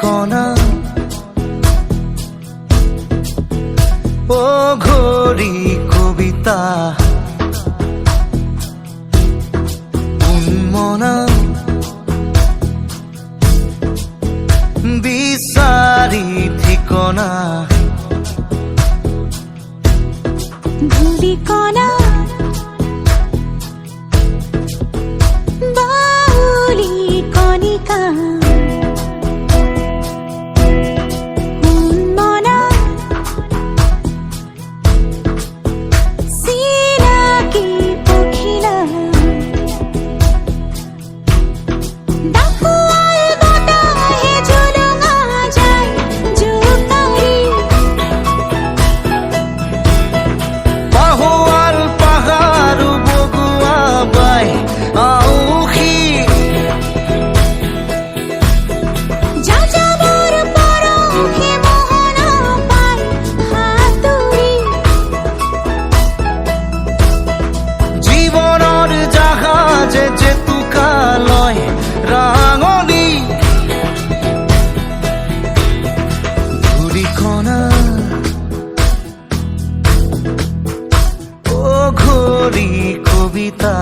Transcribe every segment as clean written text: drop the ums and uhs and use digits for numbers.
কণা ও ঘড়ি কবিতা উন্মনা বিচারি ঠিকনা ধূলি কণা বাউলি কণিকা কবিতা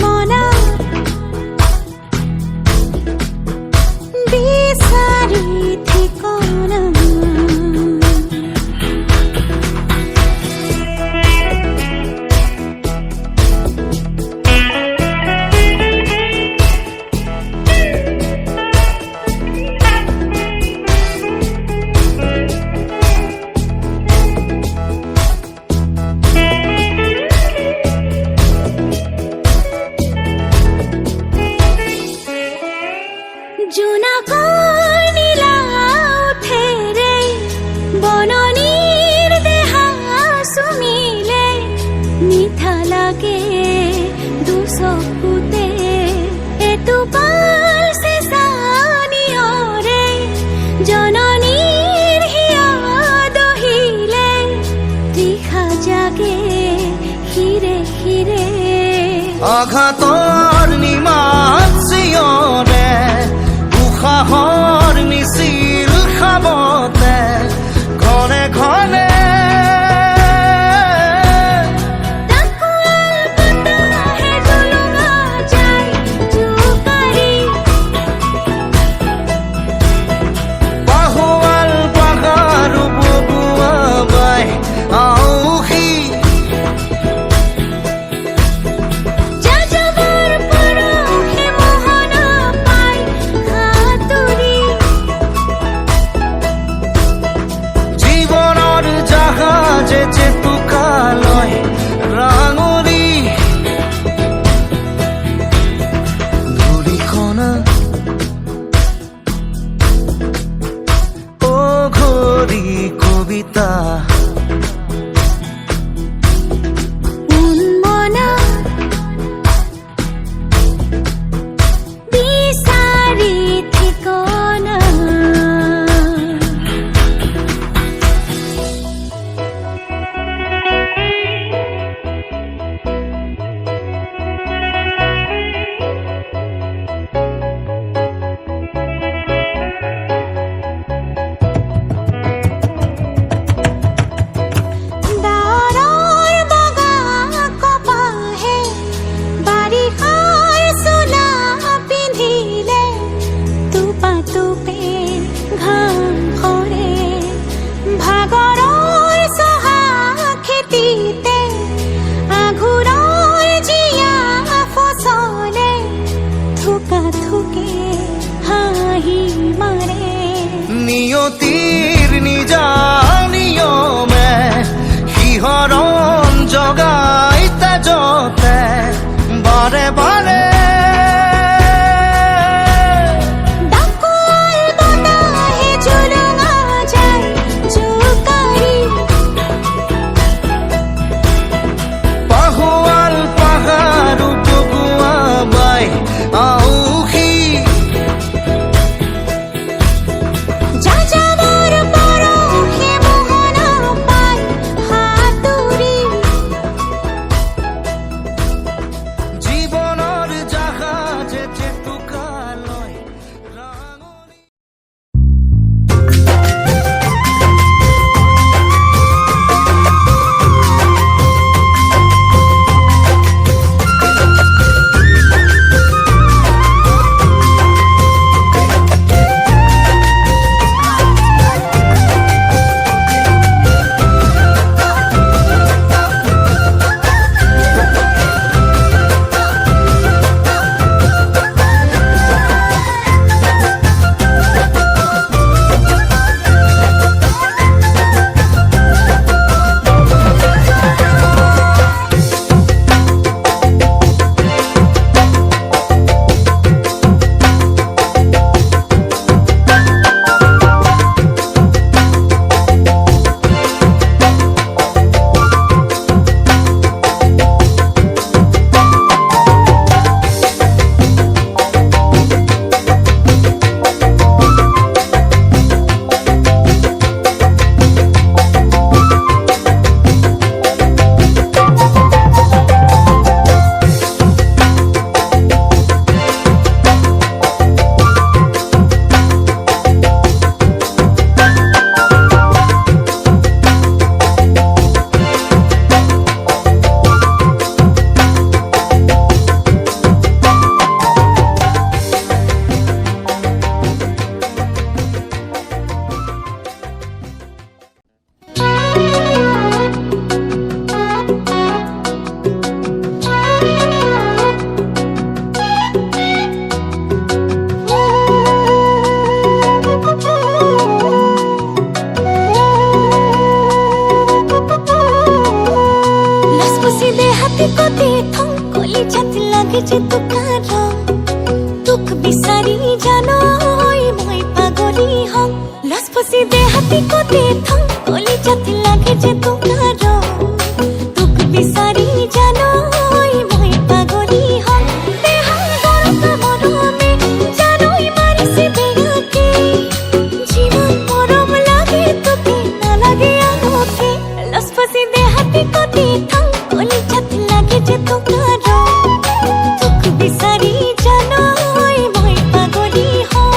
মনা বিচারি ঠিকনা জোনাকর নীলা উঠে রে বননীর দেহা সুমিলে মিঠা লাগে দুচকুতে এটোপাল চেঁচানিয় রে জননীৰ হিয়া দহিলে তৃষা জাগে শিৰে শিৰে আঘাতৰ নিমাত চিঞৰে উশাহৰ মিছিল খাবতে ঘনে ঘনে বাহুৱাল পাহাৰ বগুৱা বাই আউসী জেতুকালয় ৰাঙলী ধূলিকণা ও ঘড়ি কবিতা উন্মনা বিচাৰি ঠিকনা নিয়তিৰ নিজা নিয়মে শিহৰণ জগাই তেজতে বাৰে বাৰে যে তোকাৰ তোক বিচাৰি জানৈ মই পাগলী হম লচপচি দেহাতি কতে থম কলিজাত লাগে যে তোকাৰ তোক বিচাৰি জানৈ মই পাগলী হম দেহা গৰকা মৰমে জানৈ মাৰিছে বেয়াকে জীবন মৰম লাগে তোকে নালাগে আগতে লচপচি দেহাতি কতে থম কলিজাত লাগে যে তোকাৰ তোক বিচাৰি জানৈ মই পাগলী হম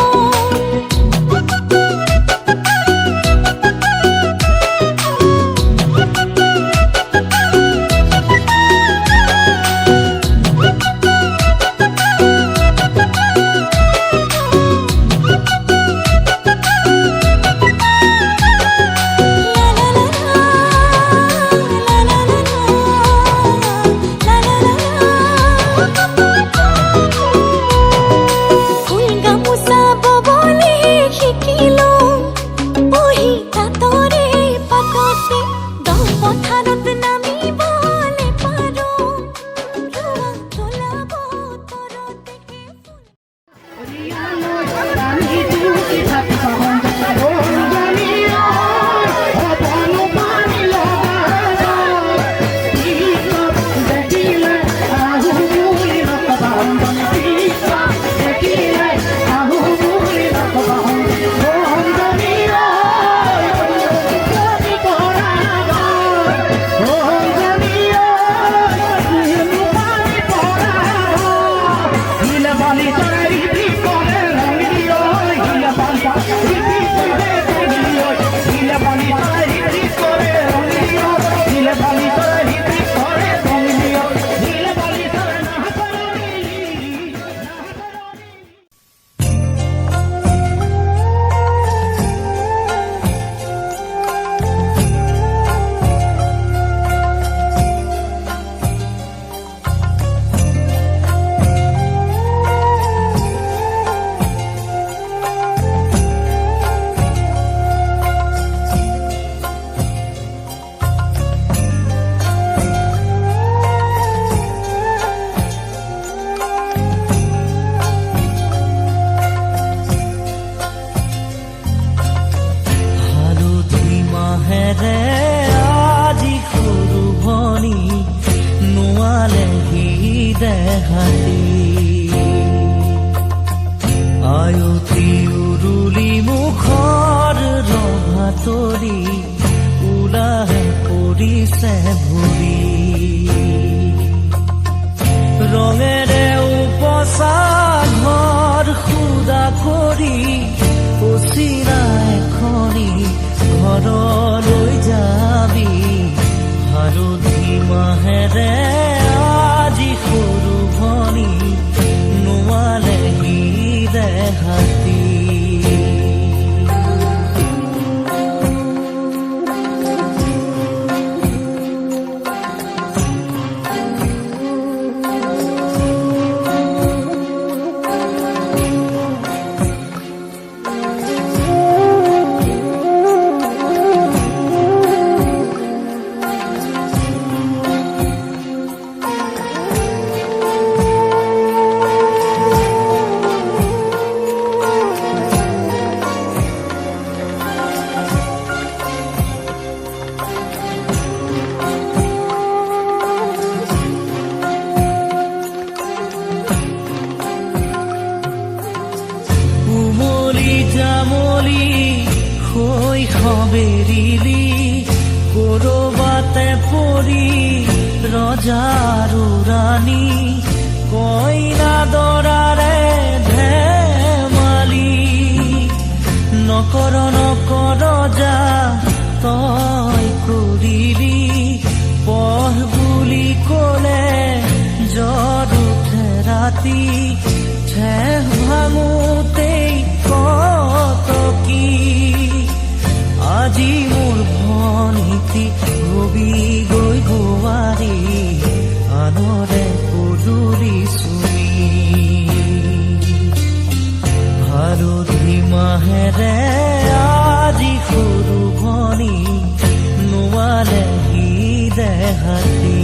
আয়তি উৰুলি মুখৰ ৰভাতৰি ওলাহে পৰিছে ভৰি ৰঙেৰে উপচা ঘৰ খুদা কৰি পচিৰা এখনি ঘৰলৈ যাবি হালধি মাহেৰে আজি সৰু ভনী নোৱালেহি দেহাতী বেৰিলি কৰবাতে পৰি ৰজাৰো ৰাণী কইনা দৰাৰে ধেমালি নকৰ যা তই কৰিলি পঢ় বুলি ক'লে জ্বৰ উঠে ৰাতি ঠেহ ভাঙোতেই কত কি আজি মোৰ ভনীতি হবি গৈ গোৱাৰী আনৰে পদূলি চুমি হালধি মাহেৰে আজি সৰু ভনী নোৱালেহি দেহাতী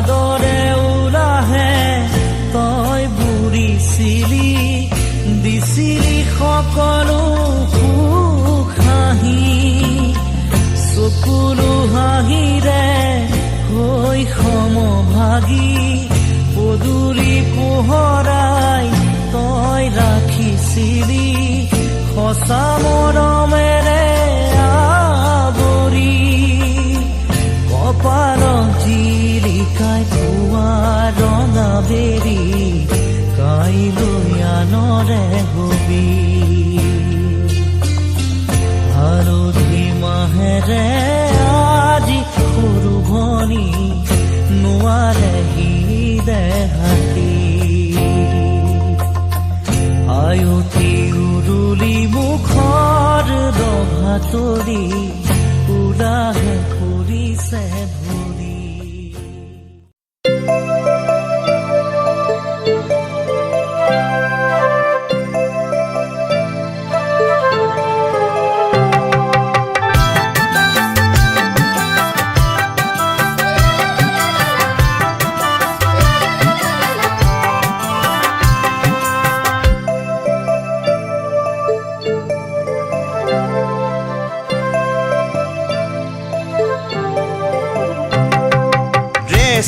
দৰে ওলাহে তই বুৰিছিলি দিছিলি সকলো সুখ হাঁহি চকুলো হাঁহিৰে হৈ সমভাগী পদূলি পোহৰাই তই ৰাখিছিলি সঁচা মৰমেৰে আৱৰি কপালত জিলিকাই পোৱা ৰঙা বেৰি কাইলৈ আনৰে হবি হালধি মাহেৰে আজি সৰু ভনী নোৱাৰেহি দেহাতি আয়তি উৰুলি মুখৰ দভাতৰি পুৰাহে ফুৰিছে ভৰি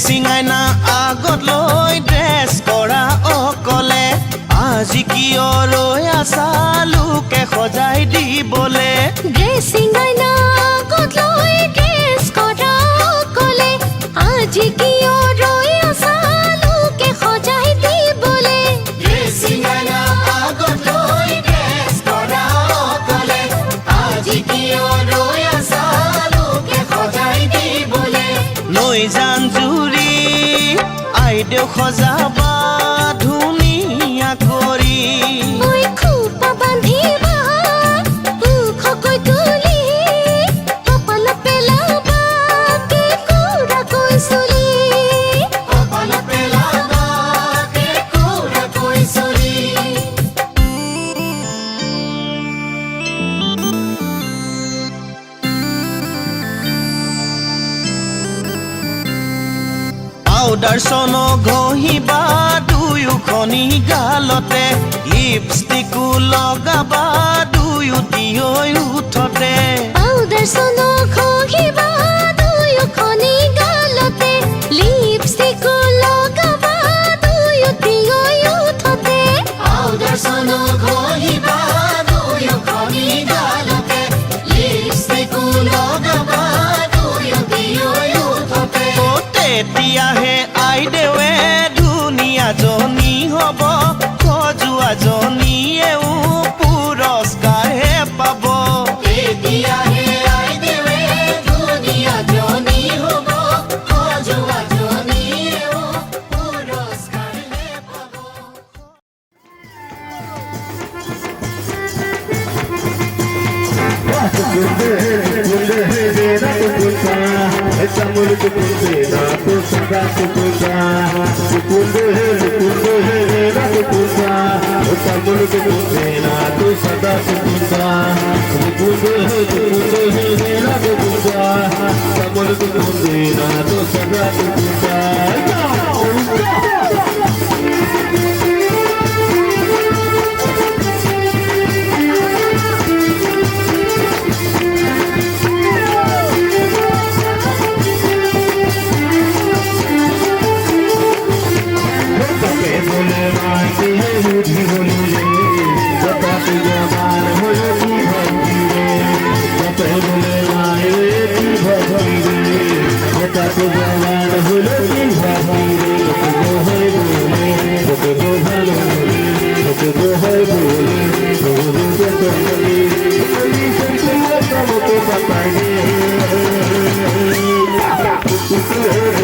চিঙাইনা আগত লৈ ড্ৰেছ কৰা অকলে আজি কিয় ৰৈ আছা লোকে সজাই দিবলে ড্ৰেছিং আইনা আগত লৈ ড্ৰেছ কৰা অকলে আজি কিয় ৰৈ আছা লোকে সজাই দিবলে ড্ৰেছিং আইনা আগত লৈ ড্ৰেছ কৰা অকলে আজি কিয় ৰৈ আছা লোকে সজাই দিবলে নৈ জান জুৰি আইদেউ সজাবা ধুনীয়া কৰি ঐ খোপা বান্ধিবা ওখকৈ তুলি কপালত পেলাবা কেঁকুৰাকৈ চুলি কপালত পেলাবা কেঁকুৰাকৈ চুলি পাউডাৰ চন ঘঁহিবা দুয়োখনি গালতে লিপষ্টিকো লগাবা দুয়োটি হৈ উঠতে পাউডাৰ চন ঘঁহিবা দুয়োখনি গালতে লিপষ্টিকো লগাবা দুয়োটি হৈ উঠতে পাউডাৰ চন ঘঁহিবা দুয়োখনি গালতে লিপষ্টিকো লগাবা দুয়োটি হৈ উঠতে তেতিয়াহে আইদেৱে ধুনীয়াজনী হ'ব সজোৱাজনীয়েও পুৰস্কাৰহে পাব তেতিয়াহে আইদেৱে ধুনীয়াজনী হ'ব সজোৱাজনীয়েও পুৰস্কাৰহে পাব Thank you.